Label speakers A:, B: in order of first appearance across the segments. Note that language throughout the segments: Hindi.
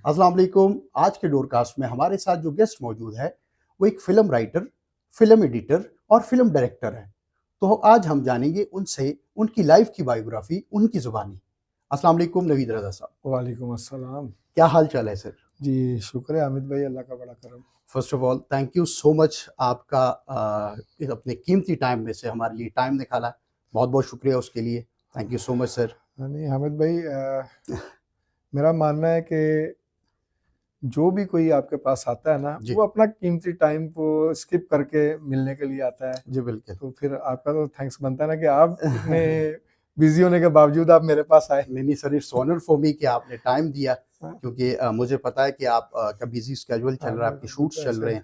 A: अस्सलाम वालेकुम। आज के डोरकास्ट में हमारे साथ जो गेस्ट मौजूद है वो एक फिल्म राइटर, फिल्म एडिटर और फिल्म डायरेक्टर है। तो आज हम जानेंगे उनसे उनकी लाइफ की बायोग्राफी उनकी ज़ुबानी। अस्सलाम वालेकुम नवीद रज़ा साहब,
B: वालेकुम अस्सलाम।
A: क्या हाल चाल है सर?
B: जी, शुक्र है हामिद भाई, अल्लाह का बड़ा करम।
A: First of all thank you so much, आपका इस अपने कीमती टाइम में से हमारे लिए टाइम निकाला, बहुत बहुत शुक्रिया उसके लिए। Thank you so much sir.
B: नहीं हामिद भाई, मेरा मानना है कि जो भी कोई आपके पास आता है ना,
A: जी
B: वो अपना कीमती टाइम को स्किप करके मिलने के लिए आता है।
A: जी बिल्कुल।
B: तो फिर आपका तो थैंक्स बनता है ना कि आप इतने बिजी होने के बावजूद आप मेरे पास आए।
A: नहीं नहीं sir, it's honour for me कि आपने टाइम दिया,
B: हाँ,
A: क्योंकि मुझे पता है कि आप का बिजी स्केड्यूल चल
B: हाँ,
A: रहा है, आपके
B: बिल्कुल
A: शूट्स चल
B: ऐसे।
A: रहे हैं,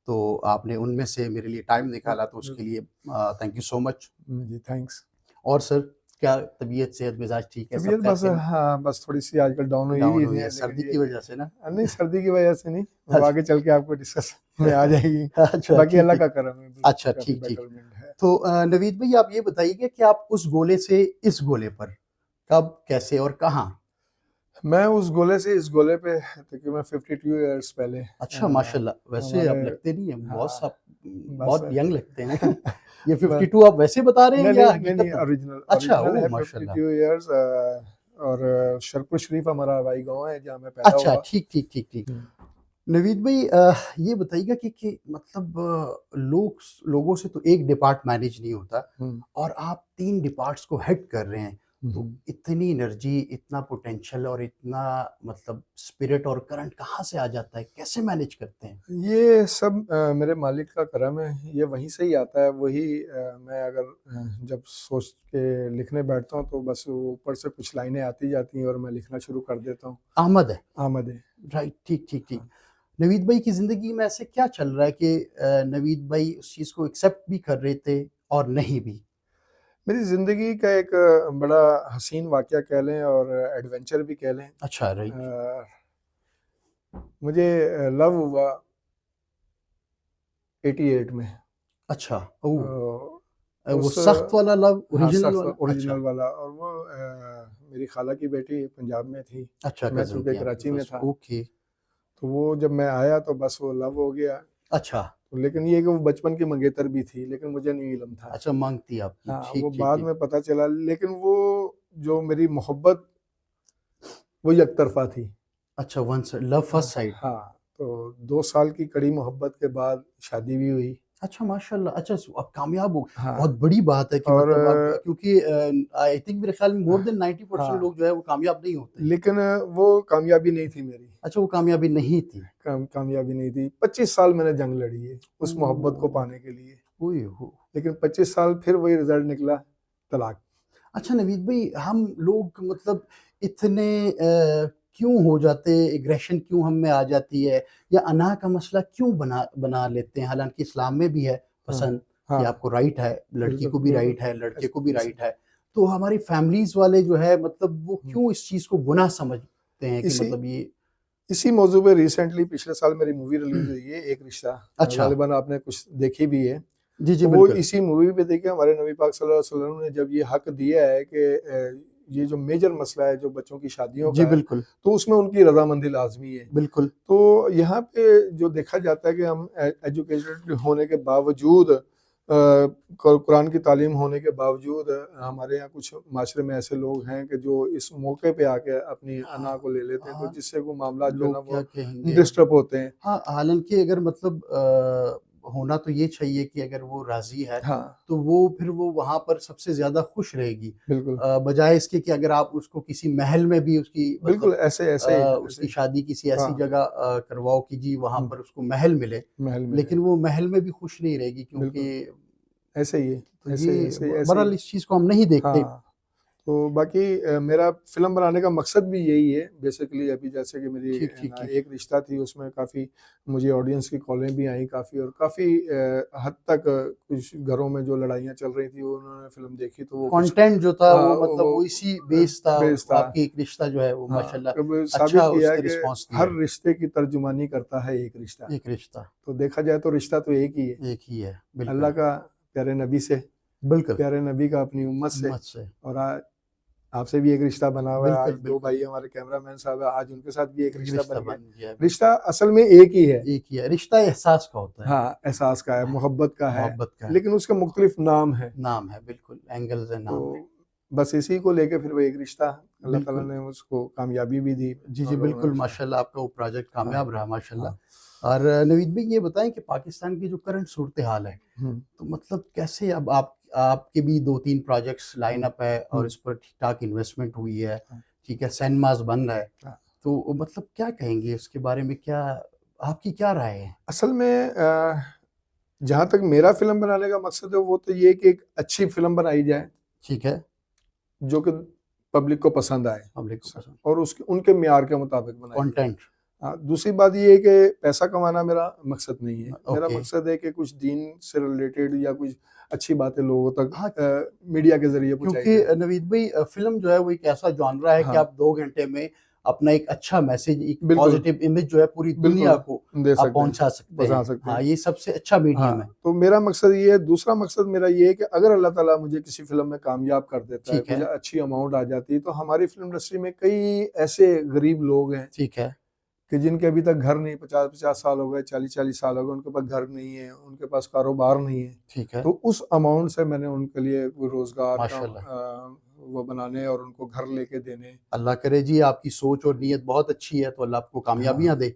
A: तो आपने उनमें से मेरे लिए टाइम निकाला, तो उसके
B: बिल्कुल।
A: लिए थैंक यू सो मच।
B: जी थैंक्स।
A: और सर, क्या तबीयत सेहत मिजाज ठीक है, सब
B: तबीयत बस,
A: कैसे हैं?
B: हाँ, बस थोड़ी-सी आजकल डाउन हुई
A: डाउन
B: हुई
A: हुई है
B: है, लेकिन
A: सर्दी
B: ये
A: की
B: कि
A: वजह से ना?
B: नहीं, सर्दी की वजह से नहीं, वो
A: अच्छा
B: आगे चल के आपको डिस्कस में आ जाएगी।
A: अच्छा
B: बाकी
A: ठीक
B: अल्लाह
A: है।
B: का करम है, बिल्कुल
A: अच्छा
B: काफ़ी
A: ठीक ठीक।
B: बेटरमेंट है।
A: तो नवीद भाई, आप ये बताइएगा कि आप उस गोले से इस गोले पर कब, कैसे और कहाँ?
B: मैं उस गोले से इस गोले पे तकरीबन 52 इयर्स पहले
A: अच्छा माशाल्लाह, वैसे
B: हमारे,
A: आप लगते नहीं हैं,
B: हाँ, बस
A: बहुत यंग लगते हैं। ये
B: बस
A: 52 आप वैसे बता रहे हैं
B: नहीं,
A: या
B: नहीं, नहीं, नहीं,
A: हकीकतन?
B: ओरिजिनल
A: अच्छा,
B: ओरिजिनल
A: ओह
B: है
A: माशाल्लाह।
B: 52 इयर्स। और शरपुर शरीफ हमारा हवाई गाँव है जहाँ मैं पैदा
A: अच्छा
B: हुआ।
A: ठीक ठीक ठीक ठीक।
B: हुँ,
A: नवीद भाई, ये बताइएगा कि मतलब लोगों से तो एक डिपार्ट मैनेज नहीं होता,
B: हुँ,
A: और आप 3 डिपार्ट्स को हेड कर रहे हैं,
B: हुँ,
A: तो
B: हुँ।
A: इतनी एनर्जी, इतना पोटेंशियल और इतना मतलब स्पिरिट और करंट कहाँ से आ जाता है? कैसे मैनेज करते हैं?
B: ये सब मेरे मालिक का करम है, ये वहीं से ही आता है, वही मैं अगर जब सोच के लिखने बैठता हूँ तो बस वो ऊपर से कुछ लाइनें आती जाती हैं और मैं लिखना शुरू कर देता हूँ।
A: आमद है।
B: आमद है।
A: राइट, ठीक, ठीक, ठीक।
B: हाँ।
A: नवीद भाई की ज़िंदगी में ऐसे क्या चल रहा है कि नवीद भाई उस चीज़ को एक्सेप्ट भी कर रहे थे और नहीं भी?
B: मेरी ज़िंदगी का एक बड़ा हसीन वाक़या कह लें और एडवेंचर भी कह लें।
A: अच्छा, राइट।
B: अ, मुझे लव हुआ 88 में।
A: अच्छा, ओह!
B: अ,
A: वो
B: उस
A: सख्त वाला लव,
B: हाँ,
A: ओरिजिनल
B: सख्त
A: वाला?
B: ओरिजिनल
A: अच्छा,
B: वाला, और वो मेरी खाला की बेटी पंजाब में थी,
A: अच्छा
B: मैं
A: कज़िन
B: चूँकि
A: थी आपकी
B: कराची में
A: फर्स्ट,
B: था।
A: ओके।
B: तो वो जब मैं आया तो बस वो लव हो गया।
A: अच्छा,
B: तो लेकिन ये है कि वो बचपन की मंगेतर भी थी, लेकिन मुझे नहीं इल्म था।
A: अच्छा माँग थी आपकी,
B: हाँ, वो
A: ठीक, ठीक,
B: बाद
A: ठीक।
B: में पता चला, लेकिन वो जो मेरी मोहब्बत वो एकतरफ़ा थी।
A: अच्छा, one side love first side.
B: हाँ, तो 2 साल की कड़ी मोहब्बत के बाद शादी भी हुई।
A: अच्छा माशाल्लाह, अच्छा आप कामयाब हो,
B: हाँ,
A: बहुत बड़ी बात है कि
B: और
A: मतलब आप, क्योंकि आई थिंक मेरे ख़्याल में मोर देन 90%
B: हाँ,
A: लोग जो है वो कामयाब नहीं होते हैं।
B: लेकिन वो कामयाबी नहीं थी मेरी।
A: अच्छा, वो कामयाबी नहीं थी।
B: कामयाबी नहीं थी। 25 साल मैंने जंग लड़ी है, उस मोहब्बत को
A: ओह!
B: पाने के लिए।
A: ओए हो!
B: लेकिन 25 साल फिर वही रिज़ल्ट निकला, तलाक।
A: अच्छा नवीद भाई, हम लोग मतलब इतने क्यों हो जाते, एग्रेशन क्यों हम में आ जाती है, या अना का मसला क्यों बना बना लेते हैं? हालाँकि इस्लाम में भी है
B: हाँ,
A: पसंद कि
B: हाँ,
A: आपको राइट है, लड़की
B: बिल्कुल,
A: को भी
B: बिल्कुल।
A: राइट है, लड़के को भी
B: ऐसे ऐसे
A: राइट है। तो हमारी फैमिलीज़ वाले जो है मतलब वो
B: हुँ।
A: क्यों इस चीज़ को गुनाह समझते हैं कि
B: इसी
A: मतलब ये।
B: इसी मौज़ू पे रिसेंटली पिछले साल मेरी मूवी रिलीज़ हुई है, एक रिश्ता।
A: अच्छा।
B: ग़ालिबन आपने कुछ देखी भी है।
A: जी, जी,
B: तो वो
A: बिल्कुल।
B: इसी मूवी पे देखिए हमारे नबी पाक सल्लल्लाहु अलैहि वसल्लम ने जब ये हक दिया है कि ये जो मेजर मसला है जो बच्चों की शादियों
A: जी,
B: का है,
A: बिल्कुल,
B: तो उसमें उनकी रज़ामंदी लाज़मी है।
A: बिल्कुल।
B: तो यहाँ पे जो देखा जाता है कि हम एजुकेटेड होने के बावजूद, कुरान की तालीम होने के बावजूद, हमारे यहाँ कुछ माशरे में ऐसे लोग हैं कि जो इस मौके पे आके अपनी अना
A: हाँ,
B: को ले लेते हैं, तो
A: हाँ,
B: जिससे वो मामला जो है ना
A: लोग क्या
B: वो
A: कहेंगे?
B: डिस्टर्ब होते हैं।
A: हाँ, हालाँकि अगर मतलब होना तो ये चाहिए कि अगर वो राज़ी है,
B: हाँ,
A: तो वो फिर वो वहाँ पर सबसे ज़्यादा खुश रहेगी।
B: बिल्कुल,
A: बजाए इसके कि अगर आप उसको किसी महल में भी उसकी
B: बिल्कुल
A: मतलब
B: ऐसे ऐसे ही ऐसे
A: उसकी
B: ही।
A: शादी किसी ऐसी
B: हाँ,
A: जगह करवाओ कि जी वहाँ
B: हुँ,
A: पर उसको महल मिले,
B: महल मिले,
A: लेकिन वो महल में भी खुश नहीं रहेगी,
B: बिल्कुल,
A: क्योंकि
B: ऐसे ही है,
A: तो
B: ऐसे ही
A: ये
B: ऐसे ही ऐसे ही
A: बहरहाल
B: है।
A: इस चीज़ को हम नहीं देखते।
B: हाँ। तो बाकी मेरा फ़िल्म बनाने का मकसद भी यही है बेसिकली। अभी जैसे कि मेरी
A: ठीक, ठीक,
B: ना
A: ठीक।
B: एक रिश्ता थी, उसमें काफ़ी मुझे ऑडियंस की कॉलें भी आई काफ़ी, और काफ़ी हद तक कुछ घरों में जो लड़ाइयाँ चल रही थी वो उन्होंने फ़िल्म देखी तो वो कुछ
A: कंटेंट जो था वो मतलब
B: वो
A: वो इसी बेस था,
B: बेस था।
A: आपकी एक रिश्ता जो है वो
B: हाँ,
A: माशाल्लाह
B: अब
A: अच्छा
B: साबित किया है
A: उसने
B: कि
A: रिस्पॉन्स दिया
B: हर
A: है।
B: रिश्ते की तर्जुमानी करता है एक रिश्ता।
A: एक रिश्ता
B: तो देखा जाए तो रिश्ता तो एक ही है,
A: एक ही है,
B: अल्लाह
A: बिल्कुल,
B: का प्यारे नबी से,
A: बिल्कुल,
B: प्यारे नबी का अपनी उम्मत से,
A: उम्मत से।
B: और आपसे भी एक रिश्ता बना हुआ है, आज
A: बिल्कुल,
B: दो
A: बिल्कुल।
B: भाई हमारे कैमरामैन साहब है, आज उनके साथ भी एक रिश्ता
A: रिश्ता
B: बन गया।
A: बन गया,
B: रिश्ता असल में एक ही है,
A: एक ही है, रिश्ता एहसास का होता है,
B: हाँ, एहसास का है, मोहब्बत का है,
A: मोहब्बत का है,
B: लेकिन उसके मुख्तलिफ नाम हैं।
A: नाम है, बिल्कुल, एंगल्स है, नाम है।
B: तो बस इसी को लेके फिर वो एक रिश्ता, अल्लाह ताला
A: बिल्कुल।
B: ने उसको कामयाबी भी दी
A: जी, जी,
B: और लोगों ने
A: बिल्कुल,
B: उसको,
A: माशाल्लाह आपका वो प्रोजेक्ट
B: हाँ,
A: कामयाब रहा
B: हाँ,
A: माशाल्लाह।
B: हाँ।
A: और नवीद भाई ये बताएँ कि पाकिस्तान की जो करंट सूरत-ए-हाल है,
B: हुँ,
A: तो मतलब कैसे अब आप आपके भी 2-3 प्रोजेक्ट्स लाइन
B: हुँ,
A: अप है और
B: हुँ,
A: इस पर ठीक-ठाक इन्वेस्टमेंट हुई है,
B: हाँ,
A: ठीक है, सिनेमाज़ बन रहा है,
B: हाँ।
A: तो मतलब क्या कहेंगे उसके बारे में, क्या आपकी क्या राय है?
B: असल में जहाँ तक मेरा फ़िल्म बनाने का मकसद है, वो तो ये है कि एक अच्छी फ़िल्म बनाई जाए,
A: ठीक है,
B: जो कि पब्लिक को पसंद आए
A: पब्लिक को
B: स
A: पसंद,
B: और उसके उनके म्यार के मुताबिक बनाई जाए।
A: कंटेंट,
B: हाँ, दूसरी बात ये है कि पैसा कमाना मेरा मकसद नहीं है। मेरा
A: ओके।
B: मकसद है कि कुछ दीन से रिलेटेड या कुछ अच्छी बातें लोगों तक
A: हाँ,
B: मीडिया के ज़रिए पहुँचाई
A: क्योंकि
B: जाएँ।
A: नवीद भाई फ़िल्म जो है वो एक ऐसा जॉनरा है कि
B: हाँ,
A: आप 2 घंटे में अपना एक अच्छा मैसेज, एक
B: बिल्कुल,
A: पॉज़िटिव इमेज जो है पूरी दुनिया
B: बिल्कुल,
A: को
B: दे
A: आप
B: सकते हैं,
A: पहुँचा सकते
B: बता
A: हैं।
B: सकते
A: हाँ,
B: हैं।
A: ये सबसे अच्छा मीडियम
B: हाँ,
A: है।
B: तो मेरा मकसद ये है, दूसरा मकसद मेरा ये है कि अगर अल्लाह ताला मुझे किसी फ़िल्म में कामयाब कर देता है,
A: ठीक
B: कुछ
A: है,
B: अच्छी अमाउंट आ जाती है, तो हमारी फ़िल्म इंडस्ट्री में कई ऐसे गरीब लोग हैं
A: ठीक है,
B: कि जिनके अभी तक घर नहीं, 50-50 साल हो गए, 40-40 साल हो गए, उनके पास घर नहीं है, उनके पास कारोबार नहीं है।
A: ठीक है,
B: तो उस अमाउंट से मैंने उनके लिए कोई रोज़गार का
A: माशाल्लाह।
B: वो बनाने और उनको घर लेके देने।
A: अल्लाह करे जी आपकी सोच और नीयत बहुत अच्छी है, तो अल्लाह आपको
B: हाँ,
A: कामयाबियाँ दे,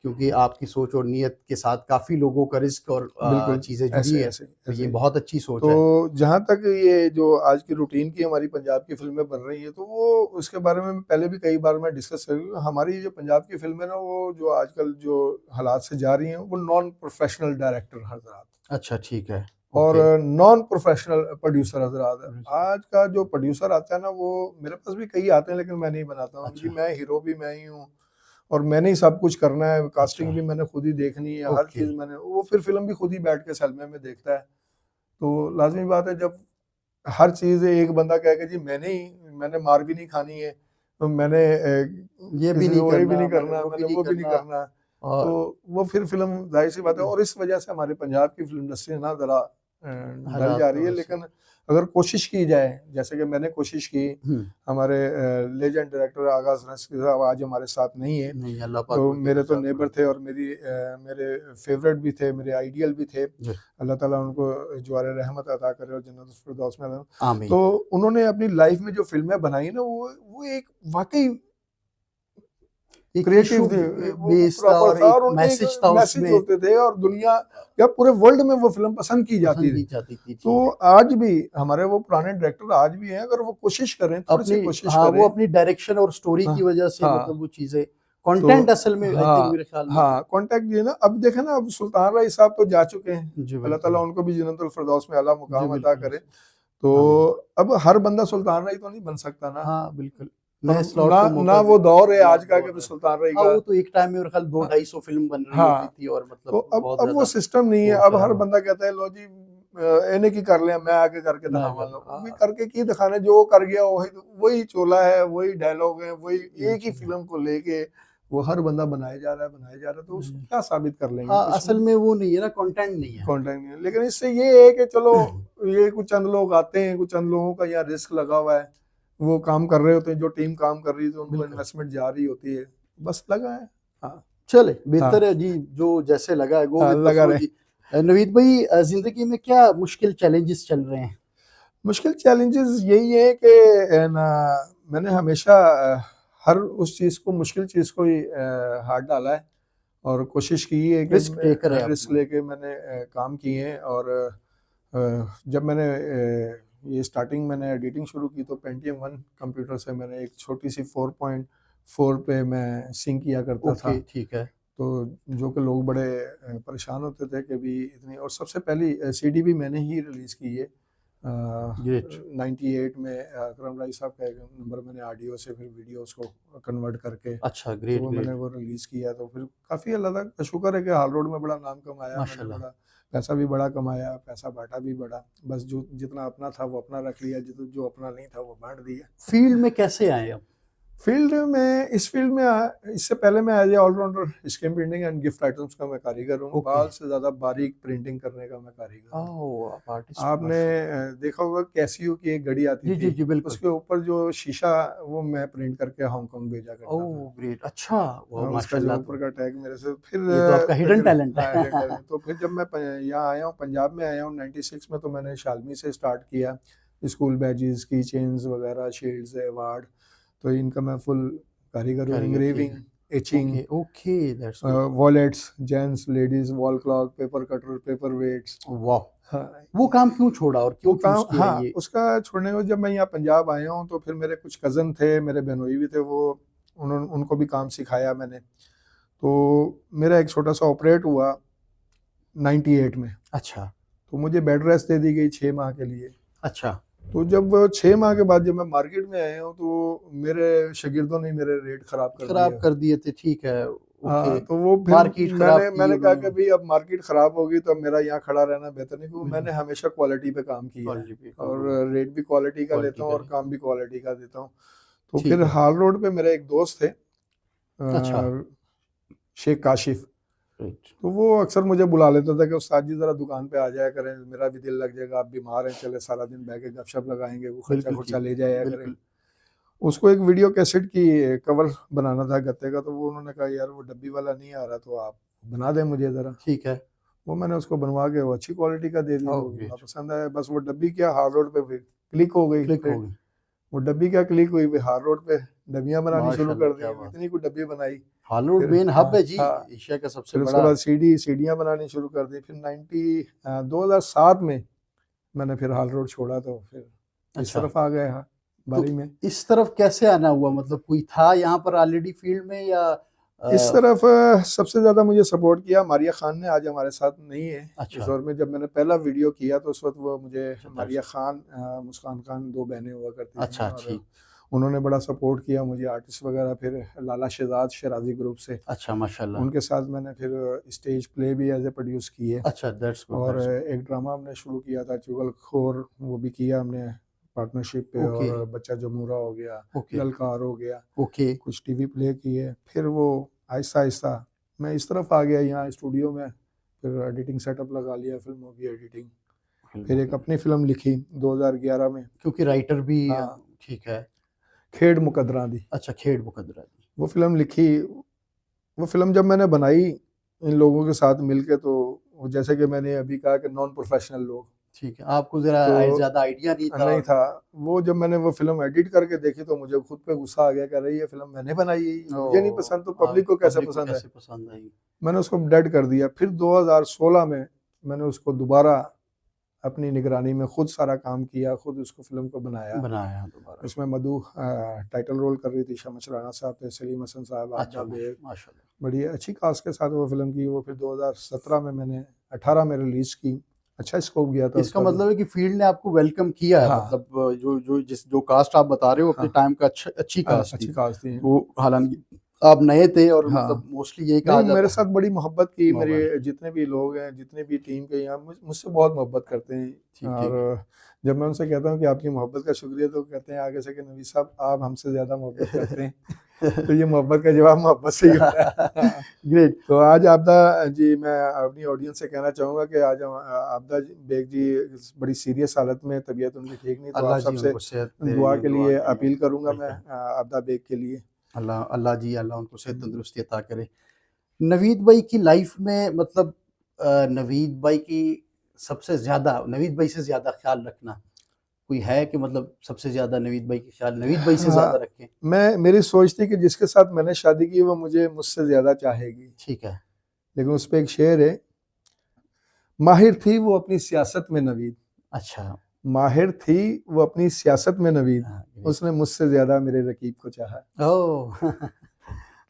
A: क्योंकि आपकी सोच और नीयत के साथ काफ़ी लोगों का रिज़्क और
B: बिल्कुल,
A: चीज़ें जुड़ी
B: ऐसे,
A: है,
B: ऐसे,
A: तो
B: ऐसे
A: ये
B: ही।
A: बहुत अच्छी सोच
B: तो
A: है।
B: जहाँ तक ये जो आज की रूटीन की हमारी पंजाब की फ़िल्में बन रही हैं, तो वो उसके बारे में पहले भी कई बार मैं डिस्कस कर चुका हूँ। हमारी जो पंजाब की फ़िल्में ना, वो जो आजकल जो हालात से जा रही हैं, वो नॉन प्रोफ़ेशनल डायरेक्टर हज़रात
A: अच्छा, ठीक है,
B: और
A: ओके।
B: नॉन प्रोफ़ेशनल प्रोड्यूसर हज़रात हैं।
A: प्रोड्यूसर,
B: आज का जो प्रोड्यूसर आता है ना, वो मेरे पास भी कई आते हैं, लेकिन मैं नहीं बनाता हूँ। जी,
A: अच्छा,
B: मैं हीरो भी मैं ही हूँ और मैंने ही सब कुछ करना है,
A: अच्छा,
B: कास्टिंग भी मैंने खुद ही देखनी है, हर
A: ओके,
B: चीज़ मैंने, वो फिर फ़िल्म भी खुद ही बैठ के सलमे में देखता है। तो लाज़मी बात है, जब हर चीज़ एक बंदा कहेगा जी मैंने मार भी नहीं खानी है, तो मैंने
A: ये भी
B: किसी
A: नहीं
B: को ये भी
A: करना,
B: नहीं
A: मैंने
B: करना,
A: वो भी
B: मैंने
A: नहीं
B: वो भी नहीं
A: करना
B: करना। तो
A: और
B: वो फिर फ़िल्म ज़ाहिर-सी बात है, और इस वजह से हमारे पंजाब की फ़िल्म इंडस्ट्री है ना ज़रा डल
A: हालात
B: जा रही है,
A: थोड़े से
B: लेकिन अगर कोशिश की जाए, जैसे कि मैंने कोशिश की,
A: हुँ,
B: हमारे लेजेंड डायरेक्टर आगा अज़हर साहब आज हमारे साथ नहीं है।
A: नहीं अल्लाह पाक
B: तो
A: उनके
B: मेरे तो
A: दर्जात
B: नेबर
A: बुलंद
B: थे और मेरे फ़ेवरेट भी थे, मेरे आइडियल भी थे।
A: जी,
B: अल्लाह ताला उनको जवार रहमत अता करे और जन्नतुल फ़िरदौस में।
A: आमीन।
B: तो उन्होंने अपनी लाइफ़ में जो फ़िल्में बनाई ना, वो एक वाक़ई
A: एक
B: क्रिएटिव
A: इश्यू
B: थे। वो
A: बेस था
B: प्रॉपर
A: और
B: था
A: एक
B: और उनके एक
A: मैसेज था
B: मैसेज
A: उसमें,
B: होते थे और दुनिया या पूरे वर्ल्ड में वो फ़िल्म पसंद की जाती
A: पसंद
B: थी।
A: की जाती थी, ठीक
B: तो
A: है।
B: आज भी हमारे वो पुराने डायरेक्टर आज भी हैं, अगर वो कोशिश करें,
A: अपनी
B: थोड़ी-सी कोशिश
A: हाँ, वो
B: करें।
A: अपनी डायरेक्शन और स्टोरी
B: हाँ,
A: की वजह से मतलब
B: हाँ।
A: वो चीज़ें
B: तो
A: कंटेंट असल में आई थिंक
B: हाँ,
A: मेरे ख्याल में
B: हाँ, कॉन्टैक्ट दिए ना, अब देखें ना, अब सुल्तान राय साहब तो जा चुके हैं।
A: जी,
B: अल्लाह ताला
A: बिल्कुल।
B: उनको भी जन्नतुल फ़िरदौस में आला
A: जी,
B: मुकाम अता
A: बिल्कुल।
B: करे। तो
A: आमीन।
B: अब हर बंदा सुल्तान राय तो नहीं बन सकता ना,
A: हाँ, बिल्कुल।
B: और
A: नए स्लॉट
B: ना
A: को
B: ना
A: मौका
B: वो
A: दें,
B: दौर है
A: नया
B: आज का कि
A: दौर है।
B: सुल्तान राय
A: हाँ,
B: का।
A: वो तो एक टाइम में मेरे ख्याल 2
B: हाँ,
A: 250 फ़िल्म बन रही होती
B: हाँ।
A: थी और
B: तो
A: मतलब बहुत
B: अब वो
A: ज़्यादा
B: सिस्टम नहीं है, अब हर
A: शोर-शराबा।
B: बंदा कहता है लो जी इन्हें की कर लिया, मैं आके करके
A: मैं
B: दिखावा
A: कर
B: लो। भी
A: हाँ,
B: करके की दिखाने, जो कर गया वही वही चोला है, वही डायलॉग है, वही
A: वही
B: एक ही
A: चीज़ है।
B: फ़िल्म को लेके वो हर बंदा बनाए जा रहा है, तो उसको क्या साबित कर लेंगे?
A: हाँ,
B: कुछ
A: असल
B: नहीं,
A: में वो नहीं है ना, कंटेंट नहीं है।
B: कंटेंट नहीं है। लेकिन इससे ये है कि चलो, ये कुछ चंद लोग आते हैं, कुछ चंद लोगों का यहाँ रिस्क लगा हुआ है, वो काम कर रहे होते हैं, जो टीम काम कर रही है, तो उनको
A: बिल्कुल।
B: इन्वेस्टमेंट जा रही होती है, बस लगा है। हाँ,
A: चले, बेहतर
B: हाँ,
A: है जी, जो जैसे लगा है गो
B: हाँ,
A: विद द
B: लगा
A: फ्लो
B: रहे।
A: जी। नवीद भाई ज़िंदगी में क्या मुश्किल चैलेंजेस चल रहे हैं?
B: मुश्किल चैलेंजेस यही है कि ना, मैंने हमेशा हर उस चीज़ को, मुश्किल चीज़ को ही हाथ डाला है और कोशिश की है कि
A: रिस्क टेकर है
B: रिस्क
A: अपना।
B: लेके मैंने काम किए हैं। और जब मैंने ये स्टार्टिंग मैंने एडिटिंग शुरू की, तो पेंटियम 1 कंप्यूटर से मैंने एक छोटी सी 4.4 पे मैं सिंक किया करता था।
A: ओके, ठीक है।
B: तो जो कि लोग बड़े परेशान होते थे कि भी इतनी, और सबसे पहली सीडी भी मैंने ही रिलीज़ की है।
A: ग्रेट।
B: 98 में अकरम राय साहब का एक नंबर मैंने ऑडियो से फिर वीडियो उसको कन्वर्ट करके,
A: अच्छा,
B: तो
A: ग्रेट,
B: वो मैंने
A: ग्रेट।
B: वो रिलीज़ किया। तो फिर काफ़ी अल्लाह का शुक्र है कि हाल रोड में बड़ा नाम कमाया मैंने,
A: माशाल्लाह।
B: बड़ा पैसा भी बड़ा कमाया, पैसा बाँटा भी बड़ा। बस जो जितना अपना था वो अपना रख लिया, जो अपना नहीं था वो बाँट दिया।
A: फ़ील्ड में कैसे आए आप?
B: फील्ड में, इस फील्ड में इससे पहले मैं as a allrounder scrap printing and gift items का मैं कारीगर हूँ।
A: ओके।
B: बाल से ज़्यादा बारीक प्रिंटिंग करने का मैं कारीगर हूँ।
A: ओह! आप आर्टिस्ट हैं,
B: आपने
A: माशाल्लाह।
B: देखा होगा कैसियो की एक घड़ी आती
A: जी, जी,
B: थी,
A: जी, बिल्कुल।
B: उसके ऊपर जो शीशा वो मैं प्रिंट करके हांगकांग भेजा करता था।
A: ओह! ग्रेट। अच्छा, वाह!
B: उसका जो
A: माशाल्लाह।
B: ऊपर का टैग मेरे से फिर
A: ये तो आपका हिडन
B: तकरीबन
A: टैलेंट
B: हाँ,
A: है।
B: Hidden talent. तो फिर जब मैं यहाँ आया हूँ, पंजाब में आया हूँ 96 में, तो मैंने शालमी से स्टार्ट किया। स्कूल बैजेस, की चेन्स वगैरह, शील्ड्स, अवार्ड, तो इनका मैं फुल कारीगर हूँ।
A: कारीगर ठीक
B: एंग्रेविंग,
A: है।
B: Etching,
A: okay, okay, that's good.
B: Wallets, gents, ladies, wall clock, paper cutter, paper weights.
A: वाह!
B: हाँ,
A: वो काम क्यों छोड़ा और
B: वो
A: क्यों
B: काम,
A: चूज़ किया
B: हाँ,
A: ये?
B: उसका छोड़ने को जब मैं यहाँ पंजाब आया हूँ तो फिर मेरे कुछ कज़न थे, मेरे बहनोई भी थे, वो उनको भी काम सिखाया मैंने। तो मेरा एक छोटा सा ऑपरेट हुआ 98 में,
A: अच्छा,
B: तो मुझे बेड रेस्ट दे दी गई 6 माह के लिए।
A: अच्छा,
B: तो जब 6 माह के बाद जब मैं मार्केट में आया हूँ तो मेरे शागिर्दों ने मेरे रेट खराब कर दिए।
A: खराब कर दिए थे, ठीक है, ओके।
B: हाँ, तो वो फिर
A: मार्केट खराब
B: मैंने
A: की
B: मैंने कहा कि
A: उन्होंने,
B: भाई अब मार्केट खराब होगी तो अब मेरा यहाँ खड़ा रहना बेहतर नहीं, क्योंकि मैंने हमेशा क्वालिटी पे काम किया है
A: क्वालिटी पे
B: और
A: करो,
B: रेट भी क्वालिटी का लेता
A: क्वालिटी
B: हूँ
A: का
B: और
A: ले,
B: काम भी क्वालिटी का देता हूँ। तो
A: ठीक
B: फिर
A: है।
B: हाल रोड पे मेरे एक दोस्त थे,
A: अच्छा,
B: शेख काशिफ।
A: राइट,
B: तो वो अक्सर मुझे बुला लेता था कि उस्ताद जी ज़रा दुकान पे आ जाया करें, मेरा भी दिल लग जाएगा, आप बीमार हैं, चले सारा दिन बैठ के गपशप लगाएंगे, वो खर्चा
A: बिल्कुल
B: खुर्चा
A: ठीक
B: ले
A: है,
B: जाया करें।
A: बिल्कुल,
B: उसको एक वीडियो कैसेट की कवर बनाना था गत्ते का, तो वो उन्होंने कहा यार वो डब्बी वाला नहीं आ रहा, तो आप बना दें मुझे ज़रा।
A: ठीक है।
B: वो मैंने उसको बनवा के वो अच्छी क्वालिटी का दे दिया,
A: ओह
B: तो बड़ा
A: ग्रेट!
B: पसंद आया। बस वो डब्बी क्या हार्ड रोड पे फिर क्लिक हो गई
A: क्लिक हो
B: प्रिंट।
A: गई,
B: वो डब्बी क्या क्लिक हुई, फिर हार्ड रोड पे डब्बियाँ बनानी शुरू
A: माशाल्लाह,
B: कर दी,
A: क्या बात है।
B: इतनी कुछ डब्बी बनाई।
A: हॉलीवुड
B: फिर
A: मेन
B: हाँ,
A: हब है जी,
B: हाँ,
A: एशिया का सबसे
B: फिर उसके
A: बड़ा।
B: बाद सीढ़ियाँ बनानी शुरू कर दी। फिर 2007 में मैंने फिर हाल रोड छोड़ा, तो फिर इस
A: अच्छा,
B: तरफ आ गए, हाँ,
A: तो
B: बारी में।
A: इस तरफ कैसे आना हुआ? मतलब कोई था यहाँ पर ऑलरेडी फील्ड में या
B: इस तरफ सबसे ज़्यादा मुझे सपोर्ट किया मारिया खान ने, आज हमारे साथ नहीं है। इस
A: अच्छा,
B: दौर में जब मैंने पहला वीडियो किया तो उस वक्त वो मुझे,
A: अच्छा,
B: मारिया खान, मुस्कान खान, 2 बहनें हुआ करती थी,
A: अच्छा,
B: और
A: ठीक,
B: उन्होंने बड़ा सपोर्ट किया मुझे, आर्टिस्ट वगैरह। फिर लाला शहजाद शराजी ग्रुप से,
A: अच्छा, माशाल्लाह,
B: उनके साथ मैंने फिर स्टेज प्ले भी एज ए प्रोड्यूस किए,
A: अच्छा, दैट्स गुड,
B: और
A: दैट्स गुड,
B: एक ड्रामा हमने शुरू किया था चुगलखोर, वो भी किया हमने पार्टनरशिप पे।
A: ओके,
B: और बच्चा जमूरा हो गया,
A: ओके,
B: ललकार हो गया,
A: ओके,
B: कुछ टीवी प्ले किए। फिर वो आहिस्ता आहिस्ता मैं इस तरफ आ गया, यहाँ स्टूडियो में, फिर एडिटिंग सेटअप लगा लिया, फिल्मों की एडिटिंग। फिर
A: फिल्मों
B: एक
A: की,
B: अपनी फिल्म लिखी 2011 में,
A: क्योंकि राइटर भी
B: हाँ,
A: ठीक है।
B: खेड मुकद्दरा दी।
A: अच्छा, खेड मुकद्दरा दी,
B: वो फिल्म लिखी, वो फिल्म जब मैंने बनाई इन लोगों के साथ मिलके, तो वो जैसे कि मैंने अभी कहा कि नॉन प्रोफेशनल लोग,
A: ठीक है। आपको ज़रा
B: तो
A: ज़्यादा आइडिया नहीं था
B: नहीं
A: और
B: था। वो जब मैंने वो फिल्म एडिट करके देखी तो मुझे खुद पे गुस्सा आ गया, कह रही ये फिल्म मैंने बनाई है, मुझे नहीं
A: ओह!
B: पसंद तो पब्लिक को कैसे
A: पब्लिक को
B: पसंद है।
A: कैसे पसंद आई?
B: मैंने उसको डेड कर दिया। फिर 2016 में मैंने उसको दोबारा अपनी निगरानी में खुद सारा काम किया, खुद उसको फिल्म को बनाया।
A: बनाया दोबारा।
B: उसमें मधु टाइटल रोल कर रही थी, शमस राणा साहब थे, सलीम हसन साहब,
A: अच्छा,
B: आबदा बेग,
A: माशाल्लाह।
B: बड़ी अच्छी कास्ट के साथ वो फिल्म की। वो फिर 2017 में मैंने 18 में रिलीज की, अच्छा स्कोप गया था
A: इसका
B: उसका भी।
A: मतलब है कि फील्ड ने आपको वेलकम किया है,
B: हाँ,
A: मतलब जो कास्ट आप बता रहे हो अपने
B: हाँ,
A: टाइम का अच्छी कास्ट थी।
B: अच्छी कास्ट थी।
A: वो हालाँकि आप नए थे और मतलब
B: हाँ,
A: मोस्टली यही कहा
B: नहीं, मेरे
A: जाता है
B: साथ बड़ी मोहब्बत की,
A: मोबाइल।
B: मेरे जितने भी लोग हैं, जितने भी टीम के यहाँ मुझसे बहुत मोहब्बत करते हैं।
A: ठीक, ठीक।
B: और जब मैं उनसे कहता हूँ कि आपकी मोहब्बत का शुक्रिया, तो कहते हैं आगे से कि नवीद साहब आप हमसे ज़्यादा मोहब्बत करते हैं। तो ये मोहब्बत का जवाब मोहब्बत से ही होता है। हाँ।
A: ग्रेट।
B: तो आज आपदा जी, मैं अपनी ऑडियंस से कहना चाहूँगा कि आज आपदा बेग जी बड़ी सीरियस हालत में, तबीयत उनकी ठीक नहीं, तो आप
A: अल्लाह जी
B: सबसे
A: उनको सेहत दे,
B: दुआ
A: ये
B: के
A: दुआ
B: लिए
A: करें।
B: अपील करूँगा मैं,
A: बिल्कुल।
B: आपदा बेग के लिए।
A: अल्लाह अल्लाह जी, अल्लाह उनको सेहत तंदुरुस्ती अता करे। नवीद भाई की लाइफ में मतलब नवीद भाई की सबसे ज़्यादा, नवीद भाई से ज़्यादा ख़्याल रखना कोई है कि मतलब सबसे ज़्यादा नवीद भाई की ख़्याल नवीद भाई से ज़्यादा
B: हाँ,
A: रखें?
B: मेरी सोच थी कि जिसके साथ मैंने शादी की वो मुझे मुझसे ज़्यादा चाहेगी।
A: ठीक है।
B: लेकिन उस पे एक शेर है, माहिर थी वो अपनी सियासत में नवीद,
A: अच्छा।
B: माहिर थी वो अपनी सियासत में नवीद,
A: हाँ, ग्रेट।
B: उसने मुझसे ज़्यादा मेरे रकीब को चाहा।
A: ओह!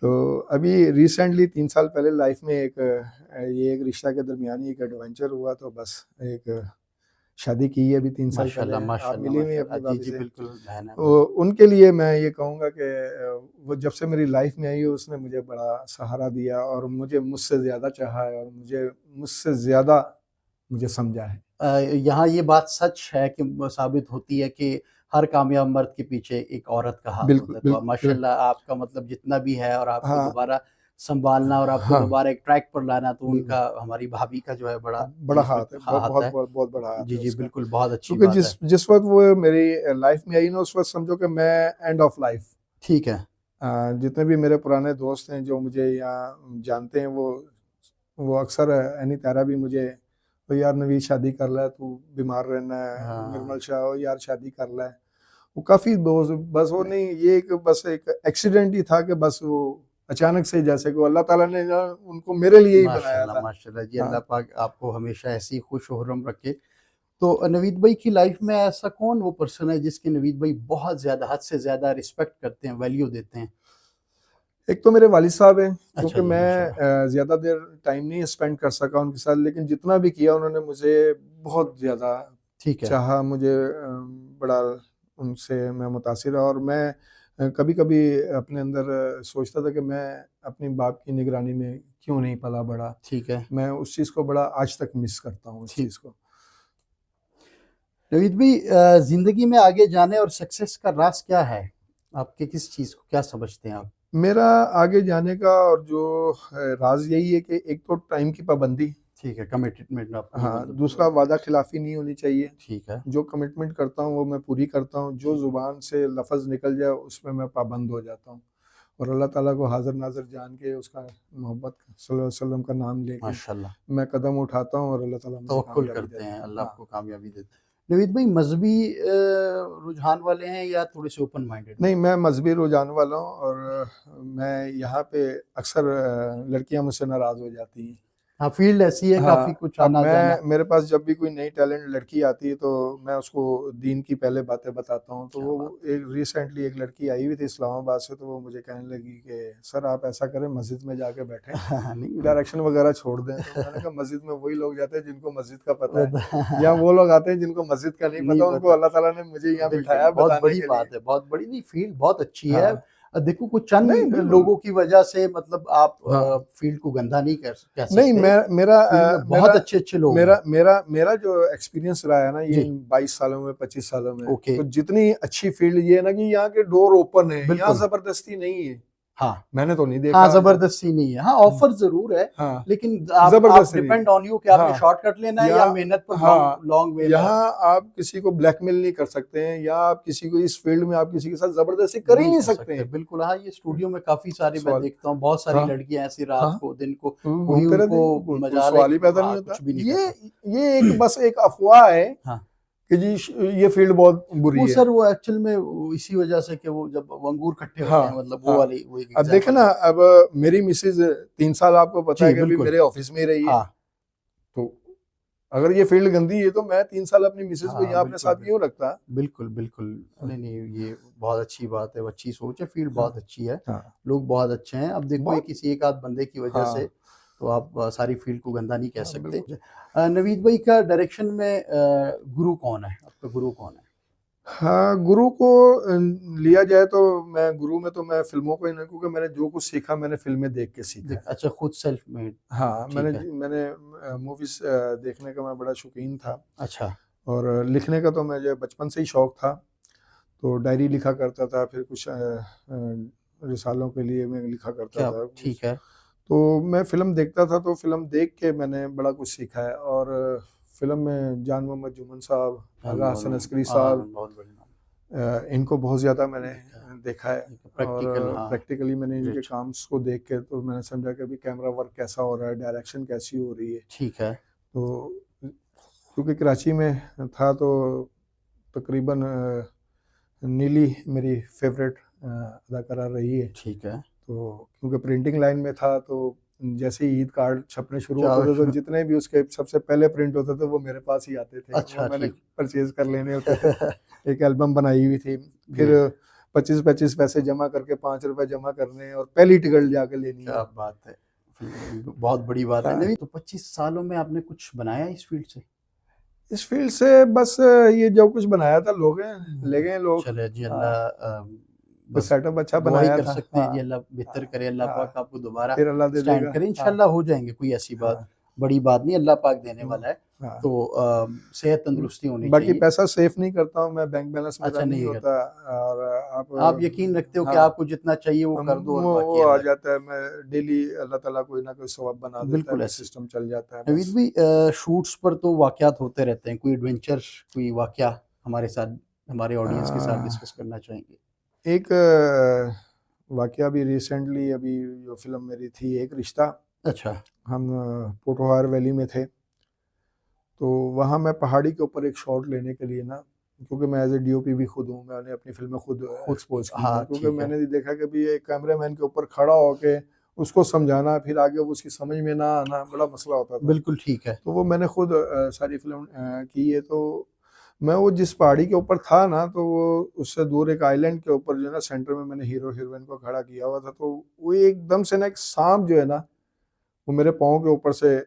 B: तो अभी रिसेंटली 3 साल पहले लाइफ में ये एक रिश्ता के दरमियान ही एक एडवेंचर हुआ, तो बस एक शादी की है अभी 3 साल पहले।
A: माशाल्लाह,
B: आप
A: माशाल्लाह,
B: मिली हुई हैं
A: माशाल्लाह।
B: अपनी
A: जी,
B: भाभी
A: जी,
B: से।
A: बिल्कुल बहन है
B: तो
A: हमारी।
B: उनके लिए मैं ये कहूँगा कि वो जब से मेरी लाइफ में आई है उसने मुझे बड़ा सहारा दिया, और मुझे मुझसे ज़्यादा चाहा है, और मुझसे ज़्यादा मुझे समझा है।
A: यहाँ ये बात सच है कि साबित होती है कि हर कामयाब मर्द के पीछे एक औरत का हाथ
B: बिल्कुल
A: होता है। तो
B: बिल्कुल
A: माशाल्लाह आपका मतलब जितना भी है, और आपको
B: हाँ
A: दोबारा सँभालना और आपको
B: हाँ
A: दोबारा एक ट्रैक पर लाना, तो
B: बिल्कुल
A: उनका, हमारी भाभी का जो है बड़ा
B: बड़ा
A: इसमें
B: हाथ है,
A: हाथ
B: बहुत
A: है।
B: बहुत बहुत बड़ा हाथ
A: जी,
B: है
A: जी,
B: उसका।
A: बिल्कुल, बहुत अच्छी
B: क्योंकि
A: बात
B: जिस
A: है।
B: जिस वक्त वो मेरी लाइफ में आई ना, उस वक्त समझो कि मैं एंड ऑफ लाइफ।
A: ठीक है।
B: जितने भी मेरे पुराने दोस्त हैं जो मुझे यहाँ जानते हैं, वो अक्सर एनी तारा भी मुझे, तो यार नवीद शादी कर ले, तू बीमार रहना है, निर्मल
A: हाँ,
B: शाह हो यार शादी कर ले। वो काफ़ी दोस्त, बस वो नहीं, ये एक बस एक एक्सीडेंट ही था कि बस वो अचानक से, जैसे कि अल्लाह ताला ने ना उनको मेरे लिए ही बनाया
A: माशाल्लाह,
B: था।
A: माशाल्लाह जी,
B: हाँ,
A: अल्लाह पाक आपको हमेशा ऐसे ही खुश और खुर्रम रखे। तो नवीद भाई की लाइफ में ऐसा कौन वो पर्सन है जिसकी नवीद भाई बहुत ज़्यादा, हद से ज़्यादा रिस्पेक्ट करते हैं, वैल्यू देते हैं?
B: एक तो मेरे वालिद साहब हैं,
A: अच्छा
B: क्योंकि
A: जी,
B: मैं
A: माशाल्लाह।
B: ज़्यादा देर टाइम नहीं स्पेंड कर सका उनके साथ, लेकिन जितना भी किया उन्होंने मुझे बहुत ज़्यादा
A: ठीक है।
B: चाहा, मुझे बड़ा उनसे मैं मुतासिर रहा, और मैं कभी-कभी अपने अंदर सोचता था कि मैं अपने बाप की निगरानी में क्यों नहीं पला बड़ा।
A: ठीक है।
B: मैं उस चीज़ को बड़ा आज तक मिस करता हूँ, उस
A: ठीक।
B: चीज़ को।
A: नवीद भाई, ज़िंदगी में आगे जाने और सक्सेस का राज़ क्या है? आपके किस चीज़ को क्या समझते हैं आप?
B: मेरा आगे जाने का और जो राज़ यही है कि एक तो टाइम की पाबंदी,
A: ठीक है, कमिटमेंट आपकी
B: हाँ,
A: मतलब।
B: दूसरा वादा खिलाफ़ी नहीं होनी चाहिए।
A: ठीक है।
B: जो कमिटमेंट करता हूँ वो मैं पूरी करता हूँ, जो
A: ठीक है।
B: ज़ुबान से लफ़्ज़ निकल जाए उसमें मैं पाबंद हो जाता हूँ, और अल्लाह ताला को हाज़िर नाज़िर जान के, उसका मोहब्बत सल्लल्लाहु अलैहि वसल्लम का नाम लेके
A: माशाल्लाह।
B: मैं कदम उठाता हूँ, और अल्लाह ताला मुझे
A: तवक्कुल
B: कामयाबी
A: करते
B: देता
A: हैं,
B: है।
A: अल्लाह
B: हाँ।
A: आपको कामयाबी देता है। नवीद भाई मज़हबी रुझान वाले हैं या थोड़े से ओपन माइंडेड हैं?
B: नहीं, मैं मज़हबी रुझान वाला हूँ, और मैं यहाँ पे अक्सर लड़कियाँ मुझसे नाराज़ हो जाती हैं।
A: हाँ, फ़ील्ड ऐसी है, काफ़ी
B: हाँ,
A: कुछ
B: अब
A: आना-जाना।
B: मेरे पास जब भी कोई नई टैलेंट लड़की आती है तो मैं उसको दीन की पहले बातें बताता हूँ। तो
A: क्या बात
B: वो एक रिसेंटली एक लड़की आई हुई थी इस्लामाबाद से, तो वो मुझे कहने लगी कि सर आप ऐसा करें मस्जिद में जाके बैठें,
A: है। नहीं,
B: डायरेक्शन वगैरह छोड़ दें। तो मैंने कहा मस्जिद में वही लोग जाते हैं जिनको मस्जिद का पता है, या
A: बता
B: वो लोग आते हैं जिनको मस्जिद का नहीं
A: नहीं
B: पता, उनको
A: पता।
B: अल्लाह ताला ने मुझे यहाँ
A: बिल्कुल,
B: बिठाया है
A: बहुत
B: बताने
A: बड़ी
B: के लिए।
A: बात है, बहुत बड़ी नहीं, फ़ील्ड बहुत अच्छी है।
B: हाँ,
A: देखो कुछ
B: नहीं
A: चंद
B: बिल्कुल,
A: लोगों की वजह से मतलब आप
B: हाँ।
A: फ़ील्ड को गंदा नहीं कह
B: नहीं,
A: सकते। फ़ील्ड में बहुत अच्छे-अच्छे लोग
B: मेरा
A: हैं।
B: मेरा मेरा जो एक्सपीरियंस रहा है ना, ये
A: जी,
B: इन 22 सालों में, 25 सालों में,
A: ओके,
B: तो जितनी अच्छी फील्ड ये है ना कि यहाँ के डोर ओपन है, यहाँ
A: बिल्कुल।
B: ज़बरदस्ती नहीं है।
A: हाँ।
B: मैंने तो नहीं
A: हाँ,
B: देखा आज तक।
A: ज़बरदस्ती नहीं है। हाँ,
B: हुँ,
A: ऑफ़र ज़रूर है,
B: हाँ,
A: लेकिन आप
B: ज़बरदस्ती नहीं है।
A: डिपेंड ऑन यू कि आपने
B: हाँ,
A: शॉर्टकट लेना है
B: या
A: या मेहनत पर
B: हाँ,
A: लॉन्ग लॉन्ग वे में आप
B: यहाँ आप किसी को ब्लैकमेल नहीं कर सकते हैं, या आप किसी को इस फील्ड में आप किसी के साथ ज़बरदस्ती कर ही
A: नहीं
B: नहीं
A: कर
B: सकते
A: सकते।
B: हैं।
A: बिल्कुल, हाँ, ये स्टूडियो में काफ़ी सारी मैं
B: सवाल
A: देखता हूँ, बहुत सारी
B: हाँ,
A: लड़कियाँ ऐसी रात
B: हाँ,
A: को, दिन को, कोई
B: घूमते रहते
A: उनको
B: हैं, कोई
A: मजाल है
B: सवाल
A: कि
B: ही पैदा नहीं
A: हाँ,
B: होता।
A: कुछ भी नहीं कर सकते।
B: ये एक बस एक अफ़वाह है
A: हाँ।
B: कि जी ये फील्ड बहुत
A: वो
B: बुरी है।
A: सर वो एक्चुअल में वो इसी वजह से कि वो जब वो अंगूर इकट्ठे होते हैं,
B: हाँ,
A: मतलब वो
B: हाँ।
A: वाली वो एक
B: अब देखें
A: एग्ज़ाम्पल
B: ना,
A: है।
B: अब मेरी मिसेज़ 3 साल आपको पता
A: जी,
B: है कि अभी
A: बिल्कुल।
B: मेरे ऑफ़िस में ही रही है।
A: हाँ,
B: तो अगर ये फील्ड गंदी है तो मैं 3 साल अपनी मिसेज़ को
A: हाँ,
B: यहाँ अपने
A: बिल्कुल,
B: साथ क्यों रखता?
A: बिल्कुल, बिल्कुल।
B: हाँ,
A: नहीं, नहीं, ये बहुत अच्छी बात है, अच्छी सोच है, फ़ील्ड
B: हाँ,
A: बहुत अच्छी है,
B: हाँ।
A: लोग बहुत अच्छे हैं। अब देखो ये
B: बहुत
A: किसी एक आध बंदे की वजह से
B: हाँ,
A: तो आप सारी फ़ील्ड को गंदा नहीं कह
B: हाँ,
A: सकते।
B: बिल्कुल।
A: नवीद भाई का डायरेक्शन में गुरु कौन है? आपका गुरु कौन है?
B: हाँ, गुरु को लिया जाए तो मैं गुरु में तो मैं फ़िल्मों को ही नहीं, क्योंकि मैंने जो कुछ सीखा मैंने फ़िल्में देख के सीखा है।
A: अच्छा, खुद सेल्फ मेड।
B: हाँ,
A: ठीक है।
B: मैंने मूवीज़ देखने का मैं बड़ा शौकीन था,
A: अच्छा,
B: और लिखने का तो मुझे बचपन से ही शौक था। तो डायरी लिखा करता था, फिर कुछ रिसालों के लिए मैं लिखा करता
A: क्या
B: था कुछ।
A: ठीक है।
B: तो मैं फ़िल्म देखता था, तो फ़िल्म देख के मैंने बड़ा कुछ सीखा है, और फ़िल्म में जान मोहम्मद जुमन साहब, आगा हसन अस्करी साहब,
A: बहुत बढ़िया।
B: इनको बहुत ज़्यादा मैंने
A: देखा है,
B: देखा है,
A: देखा
B: और
A: प्रैक्टिकल, हाँ,
B: प्रैक्टिकली मैंने इनके
A: ग्रेट।
B: काम्स को देख के तो मैंने समझा कि अभी कैमरा वर्क कैसा हो रहा है, डायरेक्शन कैसी हो रही है।
A: ठीक है,
B: तो क्योंकि कराची में था तो तकरीबन नीली मेरी फ़ेवरेट अदाकारा रही है।
A: ठीक है।
B: तो क्योंकि प्रिंटिंग लाइन में था, तो जैसे ही ईद कार्ड छपने शुरू
A: क्या
B: होते थे, तो जितने भी उसके सबसे पहले प्रिंट होते थे वो मेरे पास ही आते थे, वो
A: अच्छा,
B: मैंने
A: ठीक।
B: परचेज़ कर लेने होते थे। एक एल्बम बनाई हुई थी, फिर
A: जी,
B: 25-25 पैसे जमा करके ₹5 जमा करने, और पहली टिकट जाके लेनी
A: क्या
B: है।
A: बात है! बहुत बड़ी बात है।
B: हाँ,
A: नहीं तो 25 सालों में आपने कुछ बनाया इस फ़ील्ड से?
B: इस फ़ील्ड से बस ये जो कुछ बनाया था ले गए लोग।
A: चलिए जी,
B: हाँ,
A: अल्लाह
B: तो
A: बस
B: सेटअप अच्छा
A: दुआ ही
B: बनाया
A: कर
B: था।
A: सकते हैं
B: हाँ,
A: जी, अल्लाह बेहतर
B: हाँ,
A: करे, अल्लाह
B: हाँ,
A: पाक आपको दोबारा
B: फिर अल्लाह दे
A: स्टैंड
B: देगा।
A: करे,
B: हाँ,
A: इंशाल्लाह हो जाएँगे, कोई ऐसी बात।
B: हाँ।
A: बड़ी बात नहीं, अल्लाह पाक देने
B: हाँ,
A: वाला है।
B: हाँ।
A: तो सेहत तंदुरुस्ती होनी
B: बाकी
A: चाहिए।
B: पैसा सेफ नहीं करता हूँ मैं, बैंक बैलेंस मेरा
A: अच्छा,
B: नहीं
A: नहीं
B: होता। और
A: आप यकीन रखते हो कि
B: हाँ,
A: आपको जितना चाहिए वो कर दो और
B: वो
A: बाकी
B: आ
A: अल्लाह की।
B: जाता है। मैं डेली अल्लाह ताला कोई ना कोई सवाब बना देता है,
A: बिल्कुल
B: वो
A: ऐसे ही।
B: सिस्टम चल जाता है
A: नवीद
B: बस।
A: भाई, शूट्स पर तो वाकयात होते रहते हैं, कोई एडवेंचर, कोई वाकया हमारे साथ, हमारे ऑडियंस के साथ
B: आ,
A: डिस्कस करना चाहेंगे?
B: एक वाकया भी रिसेंटली, अभी जो फिल्म मेरी थी एक रिश्ता,
A: अच्छा।
B: हम पोठोहार वैली में थे। तो वहाँ मैं पहाड़ी के ऊपर एक शॉट लेने के लिए ना, क्योंकि मैं एज ए डीओपी भी खुद हूँ, मैंने अपनी फिल्में खुद
A: खुद की,
B: एक्सपोज की
A: हाँ
B: हैं, क्योंकि
A: ठीक है।
B: मैंने देखा कि भी एक कैमरामैन के ऊपर खड़ा होके उसको समझाना, फिर आगे वो उसकी समझ में ना आना, बड़ा मसला होता था।
A: बिल्कुल ठीक है।
B: तो वो मैंने खुद सारी फिल्म की है। तो मैं वो जिस पहाड़ी के ऊपर था ना, तो वो उससे दूर एक आइलैंड के ऊपर जो है ना, सेंटर में मैंने हीरो हीरोइन को खड़ा किया हुआ था। तो वो एकदम से ना एक सांप जो है ना, वो मेरे पाँव के ऊपर से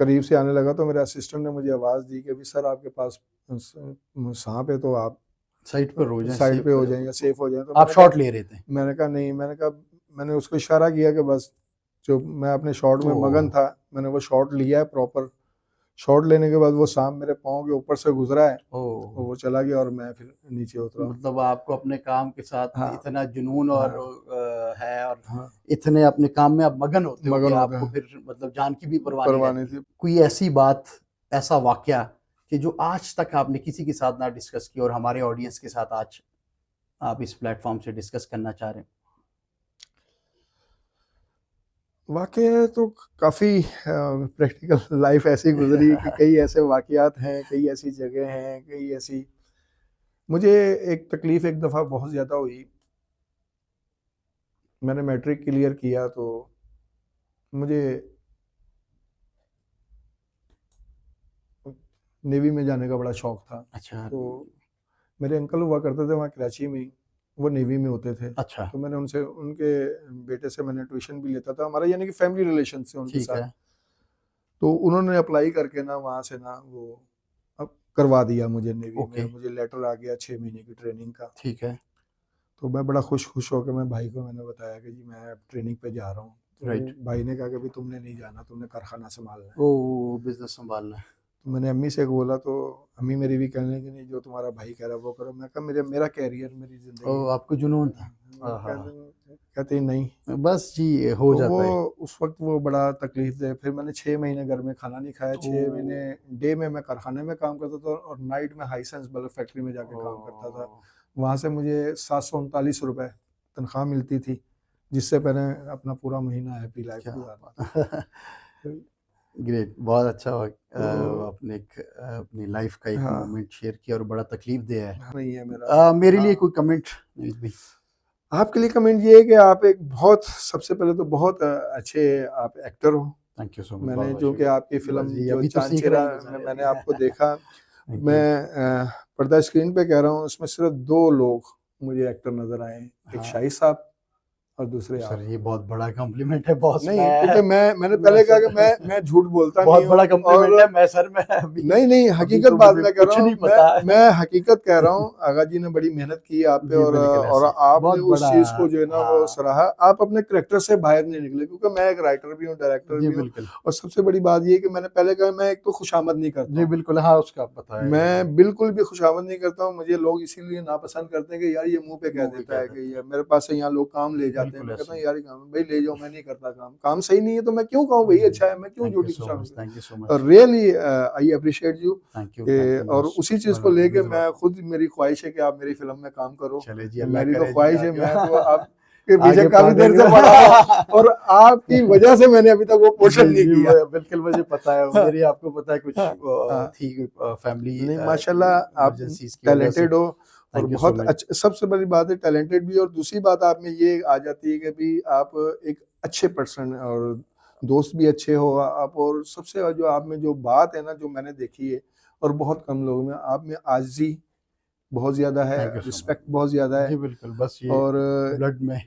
B: करीब से आने लगा। तो मेरे असिस्टेंट ने मुझे आवाज़ दी कि अभी सर आपके पास सांप है, तो आप
A: साइड पर हो जाए,
B: साइड
A: सेव
B: पे हो
A: करें
B: जाएं
A: खुद
B: या
A: को।
B: सेफ हो जाएं। तो
A: आप शॉट ले रहे थे?
B: मैंने कहा नहीं, मैंने कहा, मैंने उसको इशारा किया कि बस, जो मैं अपने शॉट में मगन
A: ओह!
B: था, मैंने वो शॉट लिया है प्रॉपर। शॉट लेने के बाद वो सांप मेरे पाँव के ऊपर से गुजरा है, और
A: ओह!
B: वो चला गया, और मैं फिर नीचे उतरा।
A: मतलब आपको अपने काम के साथ
B: हाँ,
A: इतना जुनून और
B: हाँ,
A: है, और
B: हाँ,
A: इतने अपने काम में आप मगन होते हो कि
B: मगन होता
A: आपको
B: है,
A: फिर मतलब जान की भी परवाह नहीं
B: परवाह नहीं
A: रहती।
B: थी।
A: कोई ऐसी बात, ऐसा वाकया कि जो आज तक आपने किसी के साथ ना डिस्कस किया और हमारे ऑडियंस के साथ आज आप इस प्लेटफॉर्म से डिस्कस करना चाह रहे हैं?
B: वाक़या तो काफ़ी प्रैक्टिकल लाइफ ऐसी गुज़री कि कई ऐसे वाक़यात हैं, कई ऐसी जगह हैं, कई ऐसी। मुझे एक तकलीफ़ एक दफ़ा बहुत ज़्यादा हुई। मैंने मैट्रिक क्लियर किया, तो मुझे नेवी में जाने का बड़ा शौक था।
A: अच्छा।
B: तो मेरे अंकल हुआ करते थे वहाँ कराची में ही, वो नेवी में होते थे।
A: अच्छा।
B: तो मैंने उनसे, उनके बेटे से मैंने ट्यूशन भी लेता था, हमारा यानी कि फैमिली रिलेशन से उनके
A: ठीक
B: साथ।
A: है।
B: तो उन्होंने अप्लाई करके ना वहाँ से ना वो अब करवा दिया मुझे नेवी में,
A: ओके।
B: मुझे लेटर आ गया 6 महीने की ट्रेनिंग का।
A: ठीक है।
B: तो मैं बड़ा खुश होकर मैं भाई को मैंने बताया कि जी मैं अब ट्रेनिंग पे जा रहा हूँ।
A: राइट।
B: तो भाई ने कहा कि भाई तुमने नहीं जाना, तुमने कारखाना संभालना है।
A: ओह! बिज़नेस सँभालना है।
B: तो मैंने अम्मी से बोला, तो अम्मी मेरी भी कहने लगी नहीं, जो तुम्हारा भाई कह रहा है वो करो। मैं कहा मेरा कैरियर, मेरी ज़िंदगी।
A: ओह! आपको जुनून था।
B: वो
A: आहा!
B: कहते नहीं।
A: बस जी, हो
B: तो वो
A: जाता है।
B: उस वक़्त वो बड़ा तकलीफ़ दे। फिर मैंने 6 महीने घर में खाना नहीं खाया, 6 महीने
A: ओह!
B: डे में मैं कारखाने में काम करता था, और नाइट में हाइसेंस बल्ब फैक्ट्री में जाके काम करता था।
A: ओह!
B: वहाँ से मुझे 739 रुपए तनख्वाह मिलती थी, जिससे मैंने अपना पूरा महीना हैप्पी लाइफ़
A: क्या
B: गुज़ारा।
A: बात!
B: तो
A: ग्रेट, बहुत अच्छा
B: तो
A: आपने एक अपनी लाइफ़ का एक
B: हाँ,
A: मोमेंट शेयर किया और बड़ा तकलीफ़देह है।
B: नहीं है मेरा।
A: मेरे लिए
B: हाँ,
A: कोई कमेंट नवीद भाई?
B: आपके लिए कमेंट ये है कि आप एक बहुत, सबसे पहले तो बहुत अच्छे आप एक्टर हो।
A: थैंक यू सो मच,
B: मैंने
A: बहुत-बहुत
B: जो कि आपकी
A: शुक्रिया। बस
B: फ़िल्म
A: जी,
B: जो
A: अभी तो सीख रहे
B: चांचेरा
A: हैं
B: में
A: बेचारे
B: मैंने
A: अभी।
B: आपको देखा।
A: Thank you.
B: मैं पर्दा स्क्रीन पे कह रहा हूँ, उसमें सिर्फ़ 2 लोग मुझे एक्टर नज़र आए, एक
A: हाँ,
B: शाहिद साहब और दूसरे
A: सर
B: आप।
A: ये बहुत बड़ा कॉम्प्लीमेंट है बॉस।
B: नहीं, क्योंकि मैंने
A: मैं
B: पहले कहा
A: सर
B: कि मैं झूठ बोलता नहीं
A: बहुत
B: हूँ।
A: बड़ा
B: और
A: कॉम्प्लीमेंट है। मैं सर मैं अभी
B: नहीं,
A: अभी
B: हकीकत
A: तो
B: बात
A: मुझे
B: मैं कह रहा
A: कुछ
B: हूँ।
A: नहीं पता है।
B: मैं हकीकत कह रहा हूँ, आगा जी ने बड़ी मेहनत की है आप पे,
A: जी, बिल्कुल
B: और
A: ऐसे ही।
B: आपने
A: बहुत
B: उस
A: बड़ा।
B: चीज़ को जो है ना वो
A: हाँ,
B: सराहा। आप अपने करैक्टर से बाहर नहीं निकले, क्योंकि मैं एक राइटर भी हूँ, डायरेक्टर
A: जी,
B: भी हूँ।
A: बिल्कुल।
B: और सबसे बड़ी बात ये है कि मैंने पहले कहा, मैं एक तो खुशामद नहीं करता
A: जी,
B: हूँ।
A: बिल्कुल, हाँ, उसका पता है मुझे।
B: मैं बिल्कुल भी खुशामद नहीं करता हूँ। मुझे लोग इसीलिए नापसंद करते हैं कि यार ये मुँह पे कह
A: मुँह पे
B: देता
A: कह
B: है
A: देते
B: कि
A: हैं।
B: ये मेरे पास से यहाँ लोग काम ले जाते हैं।
A: बिल्कुल
B: मैं कहता
A: ऐसे
B: हूँ
A: ही।
B: यार ये काम भाई ले जाओ, मैं नहीं करता काम। काम सही नहीं है तो मैं क्यों कहूँ भाई अच्छा है, मैं क्यों
A: थैंक यू
B: झूठी
A: सो
B: खुशामद
A: मच,
B: करूँ?
A: Thank you so much.
B: Really I appreciate you.
A: Thank you
B: और
A: बॉस।
B: उसी चीज़ को
A: बड़ा
B: लेके
A: मीन्स अ
B: मैं
A: लॉट।
B: खुद, मेरी ख्वाहिश है कि आप मेरी फ़िल्म में काम करो।
A: चलिए जी, अल्लाह
B: मेरी तो
A: करे जी
B: ख्वाहिश है,
A: आगे।
B: मैं तो आपके पीछे
A: आगे
B: काफ़ी
A: पढ़ने
B: देर से
A: में।
B: पड़ा हुआ, और आपकी वजह से मैंने अभी तक वो पोर्शन
A: जी,
B: नहीं
A: जी,
B: किया।
A: बिल्कुल मुझे पता है।
B: हाँ,
A: मेरी आपको पता है कुछ
B: हाँ, हाँ।
A: थी फैमिली
B: नहीं, माशाल्लाह आप
A: इमरजेंसीज़ की वजह से।
B: टैलेंटेड हो, और
A: थैंक यू सो
B: बहुत
A: मच।
B: सबसे बड़ी बात है टैलेंटेड भी। और दूसरी बात आप में ये आ जाती है कि भी आप एक अच्छे पर्सन, और दोस्त भी अच्छे हो आप। और सबसे जो आप में जो बात है ना, जो मैंने देखी है और बहुत कम लोगों में, आप में आजिज़ी बहुत ज़्यादा है,
A: thank you so
B: respect
A: much.
B: बहुत ज़्यादा है।
A: जी, बिल्कुल, बस ये
B: और
A: ब्लड में।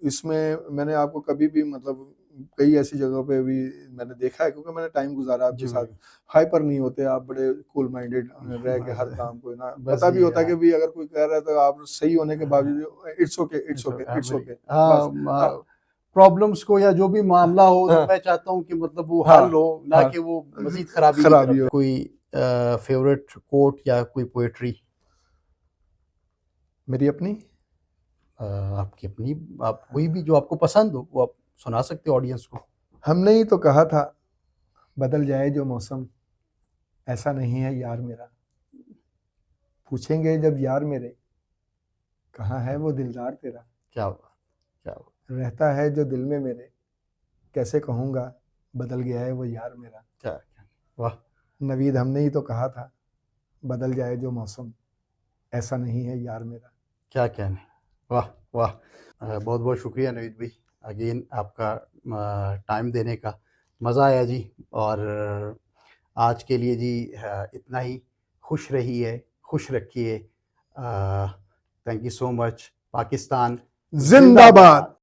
B: इसमें मैंने आपको कभी भी मतलब कई ऐसी जगहों पे भी मैंने देखा है, क्योंकि मैंने टाइम गुज़ारा आपके
A: जी,
B: साथ।
A: बिल्कुल।
B: हाइपर नहीं होते आप, बड़े कूल माइंडेड रह के
A: बस
B: हर काम को ना,
A: बस
B: पता भी
A: जी,
B: होता है कि भी अगर कोई कह रहा है तो आप सही होने के बावजूद it's okay, it's
A: it's
B: okay,
A: okay,
B: it's
A: मेरी
B: ओके,
A: हाँ,
B: बस। हाँ,
A: प्रॉब्लम्स को या जो भी मामला हो तो
B: हाँ।
A: मैं चाहता हूँ कि मतलब वो
B: हाँ,
A: हल हो, ना
B: हाँ।
A: कि वो मजीद खराबी की
B: खराबी
A: तरफ
B: हो।
A: कोई फेवरेट कोट या कोई पोएट्री
B: मेरी अपनी
A: आपकी अपनी, आप कोई भी जो आपको पसंद हो वो आप सुना सकते हो ऑडियंस को।
B: हमने ही तो कहा था बदल जाए जो मौसम, ऐसा नहीं है यार मेरा। पूछेंगे जब यार मेरे, कहाँ है वो दिलदार तेरा।
A: क्या बात, क्या बात,
B: रहता है जो दिल में मेरे, कैसे कहूँगा बदल गया है वो यार मेरा।
A: क्या वाह,
B: नवीद हमने ही तो कहा था बदल जाए जो मौसम, ऐसा नहीं है यार मेरा।
A: क्या कहने, वाह वाह। बहुत बहुत शुक्रिया नवीद भाई, अगेन आपका टाइम देने का, मज़ा आया जी। और आज के लिए जी इतना ही। खुश रहिए, खुश रखिए। Thank you so much. Pakistan
B: जिंदाबाद।